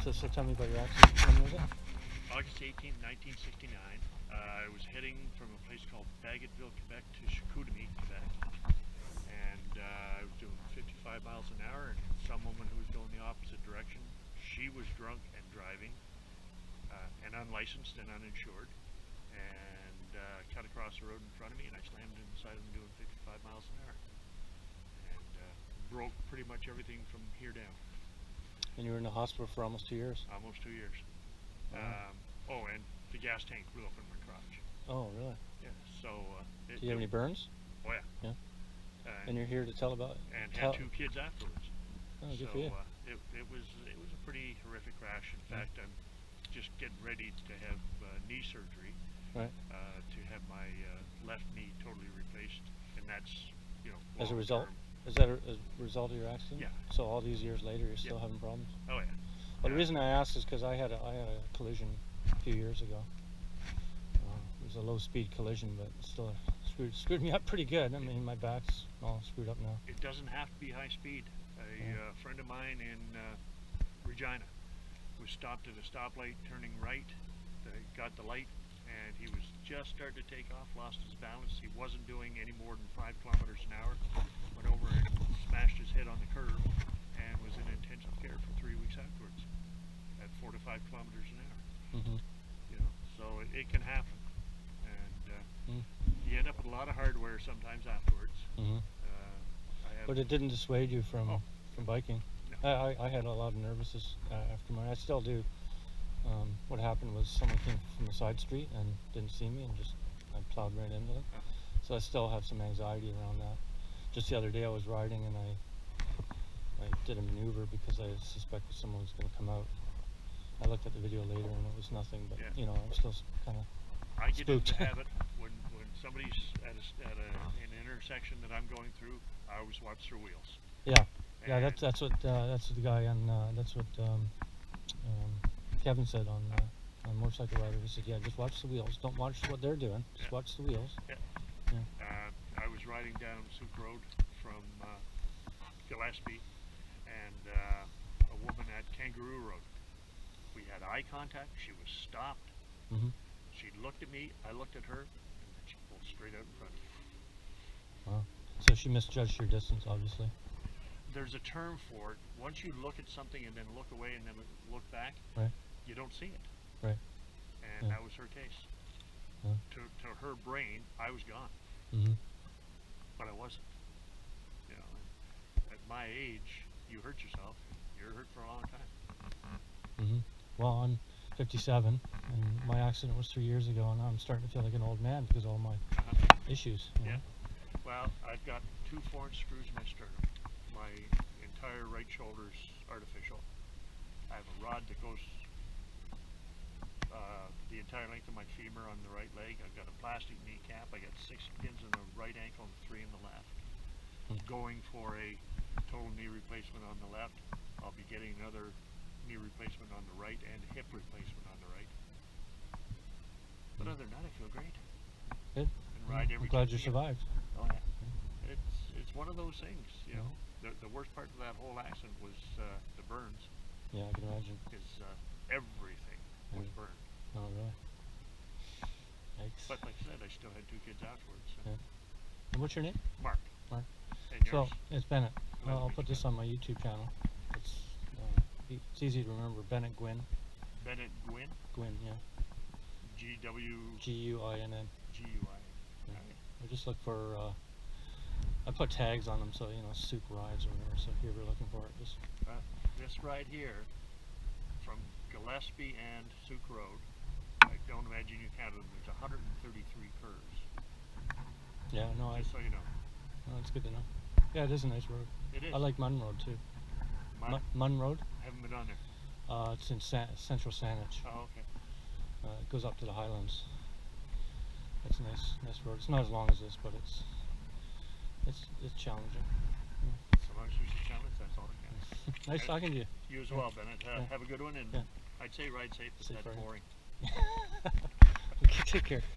So tell me about your accident. When was it? August 18, 1969. I was heading from a place called Bagotville, Quebec to Chicoutimi, Quebec. And I was doing 55 miles an hour, and some woman who was going the opposite direction, she was drunk and driving, and unlicensed and uninsured, and cut across the road in front of me, and I slammed into the side of them doing 55 miles an hour. And broke pretty much everything from here down. And you were in the hospital for almost 2 years? Almost 2 years. Wow. And the gas tank blew up in my crotch. Oh, really? Yeah, so... Do you have any burns? Oh, yeah. Yeah. And you're here to tell about it? And had 2 kids afterwards. Oh, good for you. It was a pretty horrific crash. In fact, I'm just getting ready to have knee surgery. Right. To have my left knee totally replaced, and that's, as a result? term. Is that a result of your accident? Yeah. So all these years later, you're still having problems? Oh, yeah. Well, the reason I asked is because I had a collision a few years ago. It was a low-speed collision, but still screwed me up pretty good. I mean, my back's all screwed up now. It doesn't have to be high speed. A friend of mine in Regina was stopped at a stoplight, turning right. Got the light, and he was just starting to take off, lost his balance. He wasn't doing any more than 5 kilometers an hour. Went over and smashed his head on the curb, and was in intensive care for 3 weeks afterwards at 4 to 5 kilometers an hour. Mm-hmm. So it can happen, and you end up with a lot of hardware sometimes afterwards. Mm-hmm. But it didn't dissuade you from biking. No. I had a lot of nervousness after mine. I still do. What happened was someone came from the side street and didn't see me, and I plowed right into them. So I still have some anxiety around that. Just the other day I was riding, and I did a maneuver because I suspected someone was going to come out. I looked at the video later, and it was nothing, but I'm still kind of I get into spooked. the habit when somebody's at an intersection that I'm going through, I always watch their wheels. Yeah, yeah, that's what the guy on that's what Kevin said on Motorcycle Rider. He said, yeah, just watch the wheels. Don't watch what they're doing. Just watch the wheels. Yeah. Yeah. I was riding down Souk Road from Gillespie, and a woman at Kangaroo Road. We had eye contact. She was stopped. Mm-hmm. She looked at me. I looked at her, and then she pulled straight out in front of me. Wow. So she misjudged your distance, obviously. There's a term for it. Once you look at something and then look away and then look back, right, you don't see it. Right. And that was her case. Yeah. To her brain, I was gone. Mm-hmm. But I wasn't. At my age, you hurt yourself. You're hurt for a long time. Mm-hmm. Well, I'm 57, and my accident was 3 years ago, and now I'm starting to feel like an old man because of all my issues. You know? Well, I've got 2 foreign screws in my sternum. My entire right shoulder's artificial. I have a rod that goes the entire length of my femur on the right leg. I've got a plastic kneecap. I got 6 pins in the right ankle and 3 in the left. Going for a total knee replacement on the left. I'll be getting another knee replacement on the right and a hip replacement on the right. But other than that, I feel great. Good. And ride every I'm glad you survived. Oh yeah. It's one of those things, The worst part of that whole accident was the burns. Yeah, I can imagine. Because everything was burned. Oh, really? Yikes. But like I said, I still had 2 kids afterwards. So. Yeah. And what's your name? Mark. Mark. And yours? So, it's Bennett. I'll put this on my YouTube channel. It's easy to remember. Bennett Gwynn. Bennett Gwynn? Gwynn, yeah. G-W... G-U-I-N-N. G-U-I-N. Yeah. I just look for, I put tags on them, so, Souk rides or whatever, so if you're ever looking for it, just... This ride here, from Gillespie and Souk Road, I don't imagine you counted them, there's 133 curves. Yeah, no, Just so you know. No, it's good to know. Yeah, it is a nice road. It is. I like Munn Road, too. Munn Road? I haven't been on there. It's in central Saanich. Oh, okay. It goes up to the Highlands. It's a nice road. It's not as long as this, but it's challenging. Yeah. So long as there's a challenge, that's all that counts. Nice talking to you. You as well, Bennett. Have a good one, and I'd say ride safe, but that's boring. Okay, take care.